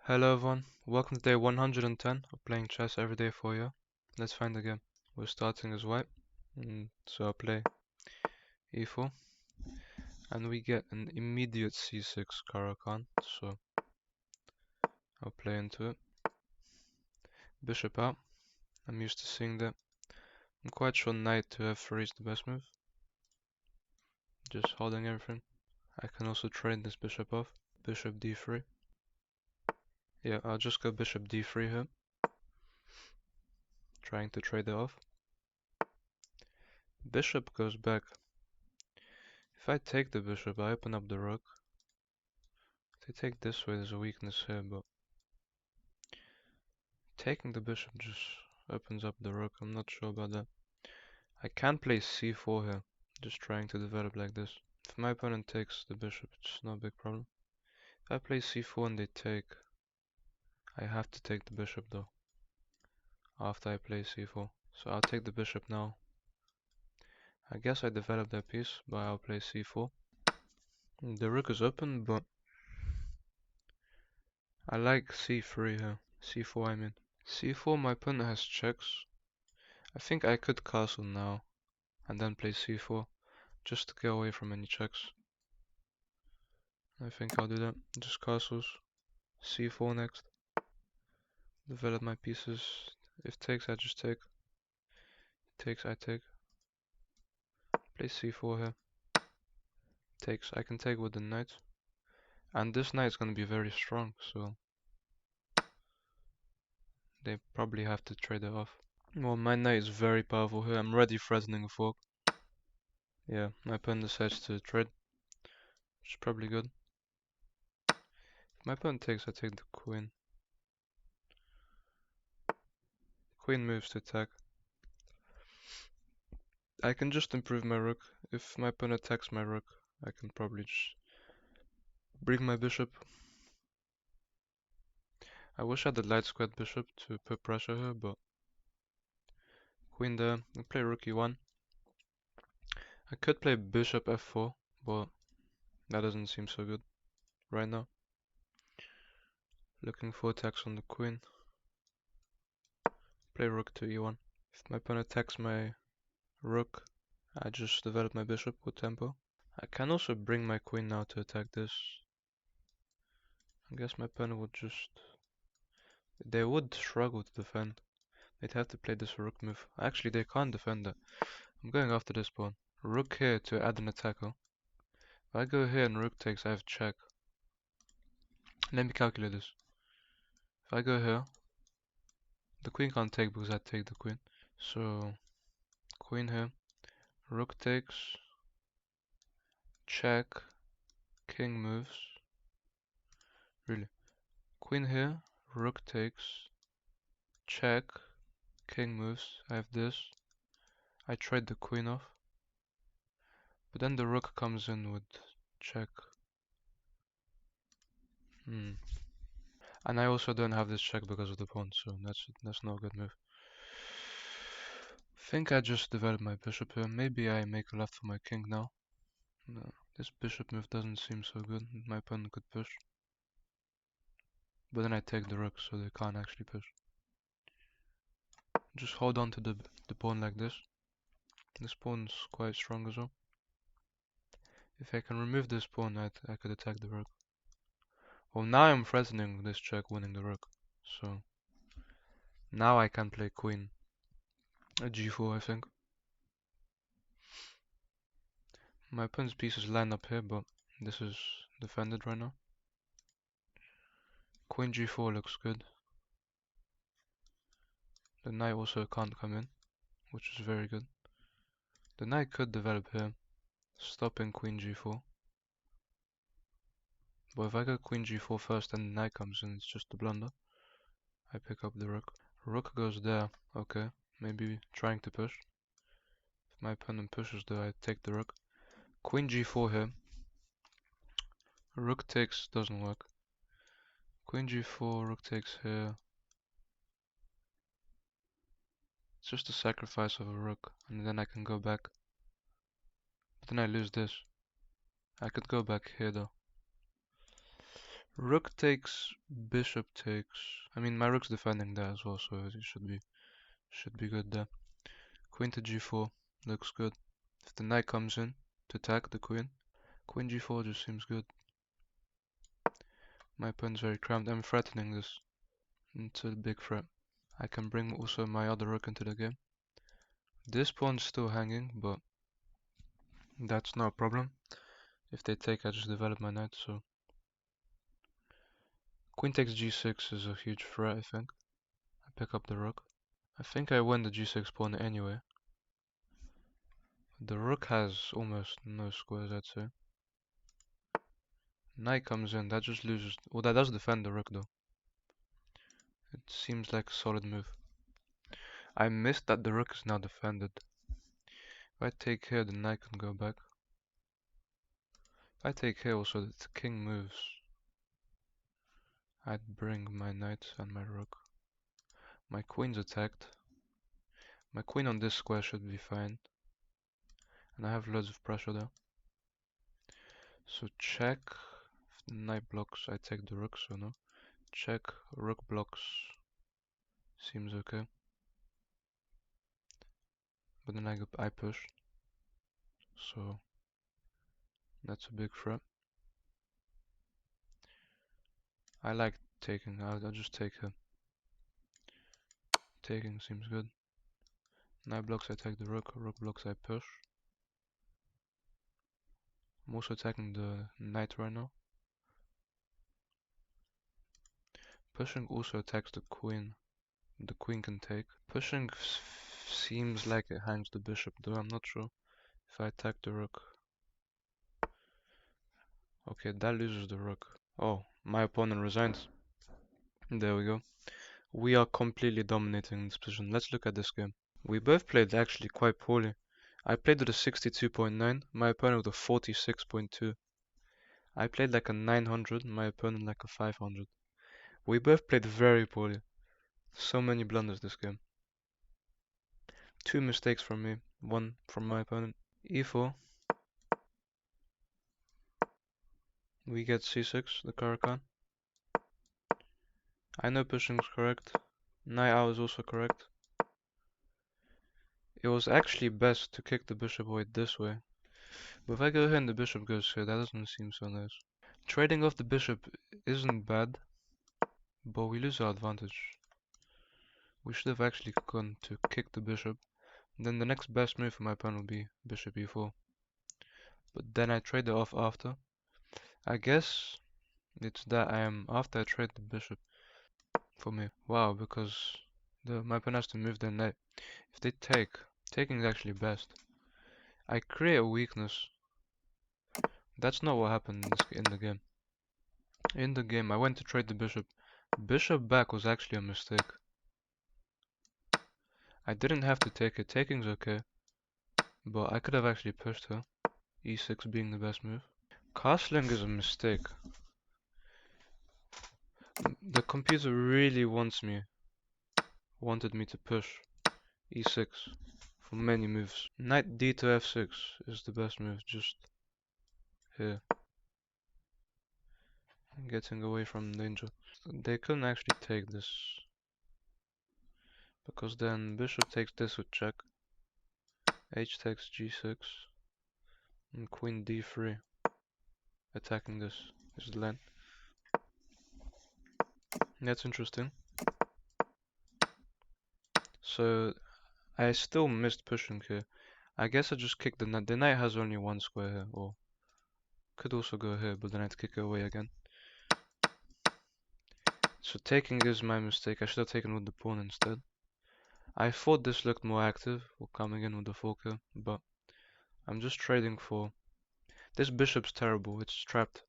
Hello everyone, welcome to day 110 of playing chess every day for you. Let's find the game. We're starting as white, so I'll play e4, and we get an immediate c6 Caro-Kann, so I'll play into it. Bishop out, I'm used to seeing that. I'm quite sure knight to f3 is the best move, just holding everything. I can also trade this bishop off, bishop d3. Yeah, I'll just go bishop d3 here, trying to trade it off. Bishop goes back. If I take the bishop, I open up the rook. If I take this way, there's a weakness here, but taking the bishop just opens up the rook. I'm not sure about that. I can play c4 here, just trying to develop like this. If my opponent takes the bishop, it's no big problem. If I play c4 and they take, I have to take the bishop though, after I play c4. So I'll take the bishop now. I guess I developed that piece, but I'll play c4. The rook is open, but I like c3 here. c4 I mean. c4, my opponent has checks. I think I could castle now, and then play c4, just to get away from any checks. I think I'll do that. Just castles. c4 next. Develop my pieces. If takes, I just take. Takes, I take. Play c4 here. Takes, I can take with the knight. And this knight is going to be very strong, so they probably have to trade it off. Well, my knight is very powerful here. I'm already threatening a fork. Yeah, my opponent decides to trade, which is probably good. If my opponent takes, I take the queen. Queen moves to attack. I can just improve my rook. If my opponent attacks my rook, I can probably just bring my bishop. I wish I had the light squared bishop to put pressure here, but queen there. I play rook e1. I could play bishop f4, but that doesn't seem so good right now. Looking for attacks on the queen. Play rook to e1. If my opponent attacks my rook, I just develop my bishop with tempo. I can also bring my queen now to attack this. I guess my opponent would just... They would struggle to defend. They'd have to play this rook move. Actually, they can't defend that. I'm going after this pawn. Rook here to add an attacker. If I go here and rook takes, I have check. Let me calculate this. If I go here, the queen can't take because I take the queen. So, queen here, rook takes, check, king moves. Really. Queen here, rook takes, check, king moves. I have this. I trade the queen off. But then the rook comes in with check. And I also don't have this check because of the pawn, so that's not a good move. Think I just develop my bishop here. Maybe I make a left for my king now. No, this bishop move doesn't seem so good. My opponent could push. But then I take the rook, so they can't actually push. Just hold on to the pawn like this. This pawn's quite strong as well. If I can remove this pawn, I could attack the rook. Well, now I'm threatening this check winning the rook. So now I can play queen. A g4, I think. My opponent's pieces line up here, but this is defended right now. Queen g4 looks good. The knight also can't come in, which is very good. The knight could develop here, stopping queen g4. But if I go queen g4 first and the knight comes in, it's just a blunder. I pick up the rook. Rook goes there, okay, maybe trying to push. If my opponent pushes there, I take the rook. Queen g4 here. Rook takes doesn't work. Queen g4, rook takes here. It's just a sacrifice of a rook, and then I can go back. But then I lose this. I could go back here though. Rook takes, bishop takes. I mean, my rook's defending that as well, so it should be good there. Queen to g4 looks good. If the knight comes in to attack the queen, queen g4 just seems good. My opponent's very cramped. I'm threatening this into a big threat. I can bring also my other rook into the game. This pawn's still hanging, but that's not a problem. If they take, I just develop my knight, so queen takes g6 is a huge threat, I think. I pick up the rook. I think I win the g6 pawn anyway. The rook has almost no squares, I'd say. Knight comes in, that just loses. Well, that does defend the rook though. It seems like a solid move. I missed that the rook is now defended. If I take here, the knight can go back. If I take here also, the king moves. I'd bring my knight and my rook. My queen's attacked. My queen on this square should be fine. And I have loads of pressure there. So check. If the knight blocks, I take the rook, so no. Check, rook blocks. Seems okay. But then I push. So that's a big threat. I like taking. I'll just take him. Taking seems good. Knight blocks, I take the rook. Rook blocks, I push. I'm also attacking the knight right now. Pushing also attacks the queen. The queen can take. Pushing seems like it hangs the bishop, though I'm not sure. If I attack the rook. Okay, that loses the rook. Oh, my opponent resigns. There we go. We are completely dominating this position. Let's look at this game. We both played actually quite poorly. I played with a 62.9, my opponent with a 46.2. I played like a 900, my opponent like a 500. We both played very poorly. So many blunders this game. 2 mistakes from me, 1 from my opponent. e4. We get c6, the Caro-Kann. I know pushing is correct. Knight out is also correct. It was actually best to kick the bishop away this way. But if I go here and the bishop goes here, that doesn't seem so nice. Trading off the bishop isn't bad, but we lose our advantage. We should have actually gone to kick the bishop. Then the next best move for my opponent would be bishop e4. But then I trade it off after. I guess it's that I am after I trade the bishop for me. Wow, because my opponent has to move their knight. If they take, taking is actually best. I create a weakness. That's not what happened in the game. In the game, I went to trade the bishop. Bishop back was actually a mistake. I didn't have to take it. Taking's okay. But I could have actually pushed her. e6 being the best move. Castling is a mistake. The computer really wanted me to push e6 for many moves. Knight d to f6 is the best move, just here. Getting away from danger. They couldn't actually take this. Because then bishop takes this with check. H takes g6. And queen d3. Attacking this is the line. That's interesting. So I still missed pushing here. I guess I just kicked the knight. The knight has only 1 square here, or could also go here, but then I'd kick it away again. So taking is my mistake. I should have taken with the pawn instead. I thought this looked more active, or coming in with the fork here, but I'm just trading for... This bishop's terrible. It's trapped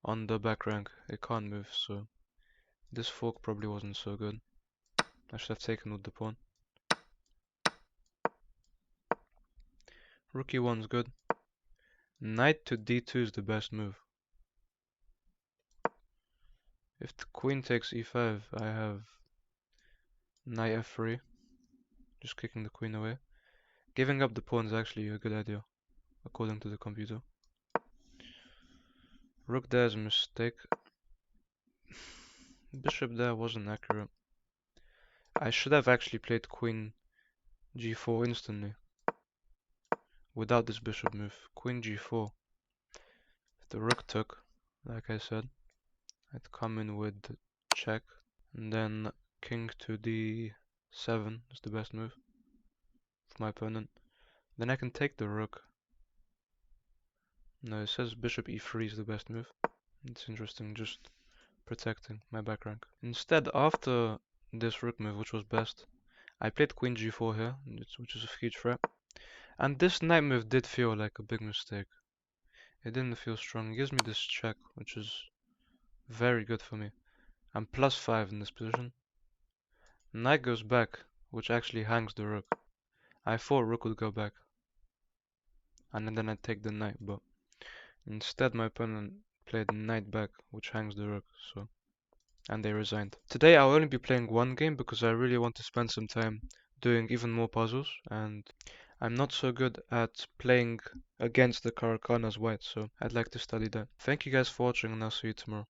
on the back rank. It can't move, so this fork probably wasn't so good. I should have taken with the pawn. Rook e1's good. Knight to d2 is the best move. If the queen takes e5, I have knight f3. Just kicking the queen away. Giving up the pawn is actually a good idea, according to the computer. Rook there is a mistake. Bishop there wasn't accurate. I should have actually played queen g4 instantly. Without this bishop move. Queen g4. If the rook took, like I said, I'd come in with check. And then king to d7 is the best move for my opponent. Then I can take the rook. No, it says bishop e3 is the best move. It's interesting, just protecting my back rank. Instead, after this rook move, which was best, I played queen g4 here, which is a huge threat. And this knight move did feel like a big mistake. It didn't feel strong. It gives me this check, which is very good for me. I'm +5 in this position. Knight goes back, which actually hangs the rook. I thought rook would go back. And then I take the knight, but instead my opponent played knight back, which hangs the rook, so... And they resigned. Today I'll only be playing one game because I really want to spend some time doing even more puzzles, and I'm not so good at playing against the Caro-Kann as white, so I'd like to study that. Thank you guys for watching, and I'll see you tomorrow.